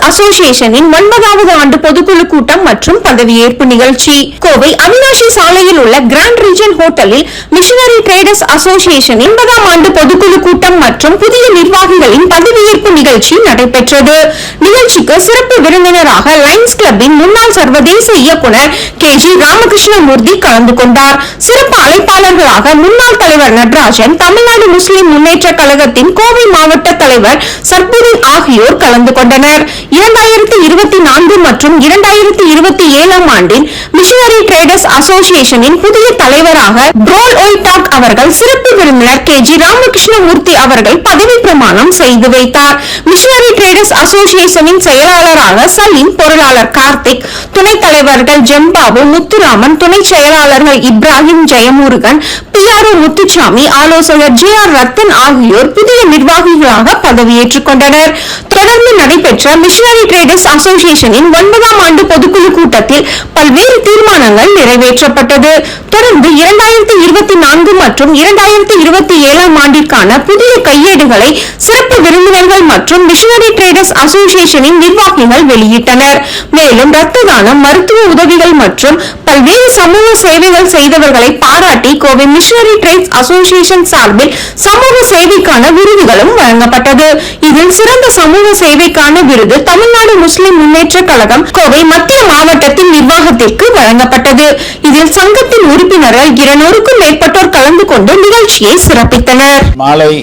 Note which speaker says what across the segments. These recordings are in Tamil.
Speaker 1: அசோசியேஷனின் 9வது ஆண்டு பொதுக்குழு கூட்டம் மற்றும் பதவியேற்பு நிகழ்ச்சி கோவை அவினாஷி சாலையில் உள்ள கிராண்ட் ரீஜன் ஹோட்டலில் மிஷனரி டிரேடர்ஸ் அசோசியேஷனின் 9ஆம் ஆண்டு பொதுக்குழு கூட்டம் மற்றும் புதிய நிர்வாகிகளின் பதவியேற்பு நிகழ்ச்சி நடைபெற்றது. நிகழ்ச்சிக்கு சிறப்பு விருந்தினராக லயன்ஸ் கிளப்பின் முன்னாள் சர்வதேச இயக்குனர் KG ராமகிருஷ்ணமூர்த்தி கலந்து கொண்டார். சிறப்பு அழைப்பாளர்களாக முன்னாள் தலைவர் நடராஜன், தமிழ்நாடு முஸ்லிம் முன்னேற்ற கழகத்தின் கோவை மாவட்ட தலைவர் சர்புதீன் ஆகியோர் கலந்து கொண்டனர். 2024 மற்றும் 2027 ஆண்டின் மிஷனரி டிரேடர்ஸ் அசோசியேஷனின் புதிய தலைவராக ட்ரோல் ஒய்டாக் அவர்கள், சிறப்பு விருந்தினர் KG ராமகிருஷ்ணமூர்த்தி அவர்கள் பதவி பிரமாணம் செய்து வைத்தார். மிஷனரி டிரேடர்ஸ் அசோசியேஷனின் செயலாளராக சலீம், பொருளாளர் கார்த்திக், துணைத் தலைவர்கள் ஜெம்பாபு, முத்துராமன், துணை செயலாளர்கள் இப்ராஹிம், ஜெயமுருகன், PRO முத்துசாமி, ஆலோசகர் JR ரத்தன் ஆகியோர் புதிய நிர்வாகிகளாக பதவியேற்றுக் கொண்டனர். தொடர்ந்து நடைபெற்ற மிஷனரி டிரேடர்ஸ் அசோசியேஷனின் 9ஆம் ஆண்டு பொதுக்குழு கூட்டத்தில் பல்வேறு தீர்மானங்கள் நிறைவேற்றப்பட்டது. தொடர்ந்து 2024 மற்றும் 2027 ஆண்டிற்கான புதிய கையேடுகளை சிறப்பு விருந்தினர்கள் மற்றும் மிஷனரி டிரேடர்ஸ் அசோசியேஷனின் நிர்வாகிகள் வெளியிட்டனர். மேலும் இரத்த தானம், மருத்துவ உதவிகள் மற்றும் பல்வேறு சமூக சேவைகள் செய்தவர்களை பாராட்டி கோவை மிஷனரி டிரேடர்ஸ் அசோசியேஷன் சார்பில் சமூக சேவைக்கான விருதுகளும் வழங்கப்பட்டது. இதில் சிறந்த சமூக சேவைக்கான விருது தமிழ்நாடு முஸ்லிம் முன்னேற்ற கழகம் கோவை மத்திய மாவட்டத்தின் நிர்வாகத்திற்கு வழங்கப்பட்டது. இதில் சங்கத்தின் உறுப்பினர்கள் 200க்கும் மேற்பட்டோர் கலந்து கொண்டு நிகழ்ச்சியை சிறப்பித்தனர்.
Speaker 2: மாலை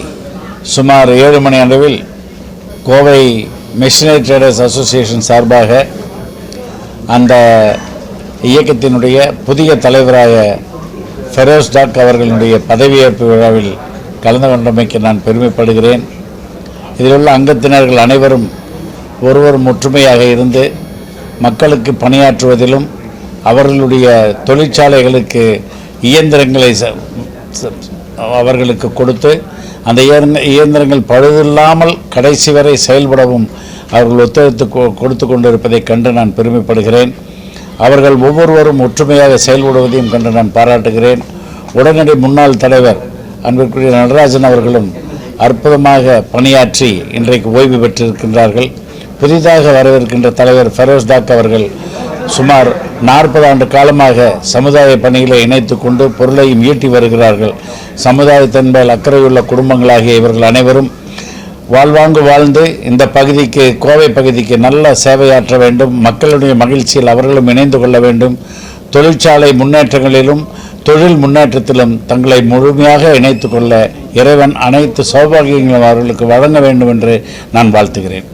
Speaker 2: சுமார் 7 மணி அளவில் கோவை மிஷனரி டிரேடர்ஸ் அசோசியேஷன் சார்பாக அந்த இயக்கத்தினுடைய புதிய தலைவராக ஃபெரோஸ் டாக் அவர்களுடைய பதவியேற்பு விழாவில் கலந்து கொண்டமைக்கு நான் பெருமைப்படுகிறேன். இதில் உள்ள அங்கத்தினர்கள் அனைவரும் ஒருவரும் ஒற்றுமையாக இருந்து மக்களுக்கு பணியாற்றுவதிலும் அவர்களுடைய தொழிற்சாலைகளுக்கு இயந்திரங்களை அவர்களுக்கு கொடுத்து அந்த இயந்திரங்கள் பழுதில்லாமல் கடைசி வரை செயல்படவும் அவர்கள் ஒத்துழைத்து கொடுத்து கொண்டிருப்பதை கண்டு நான் பெருமைப்படுகிறேன். அவர்கள் ஒவ்வொருவரும் ஒற்றுமையாக செயல்படுவதையும் கண்டு நான் பாராட்டுகிறேன். உடனடி முன்னாள் தலைவர் அன்பிற்குரிய நடராஜன் அவர்களும் அற்புதமாக பணியாற்றி இன்றைக்கு ஓய்வு பெற்றிருக்கின்றார்கள். புதிதாக வரவிருக்கின்ற தலைவர் ஃபெரோஸ் டாக் அவர்கள் சுமார் 40 ஆண்டு காலமாக சமுதாய பணிகளை இணைத்து கொண்டு பொருளையும் ஈட்டி வருகிறார்கள். சமுதாயத்தின் மேல் அக்கறையுள்ள குடும்பங்களாகிய இவர்கள் அனைவரும் வாழ்வாங்கு வாழ்ந்து இந்த பகுதிக்கு, கோவை பகுதிக்கு நல்ல சேவையாற்ற வேண்டும். மக்களுடைய மகிழ்ச்சியில் அவர்களும் இணைந்து கொள்ள வேண்டும். தொழிற்சாலை முன்னேற்றங்களிலும் தொழில் முன்னேற்றத்திலும் தங்களை முழுமையாக இணைத்து கொள்ள இறைவன் அனைத்து சௌபாகியங்களும் அவர்களுக்கு வழங்க வேண்டும் என்று நான் வாழ்த்துகிறேன்.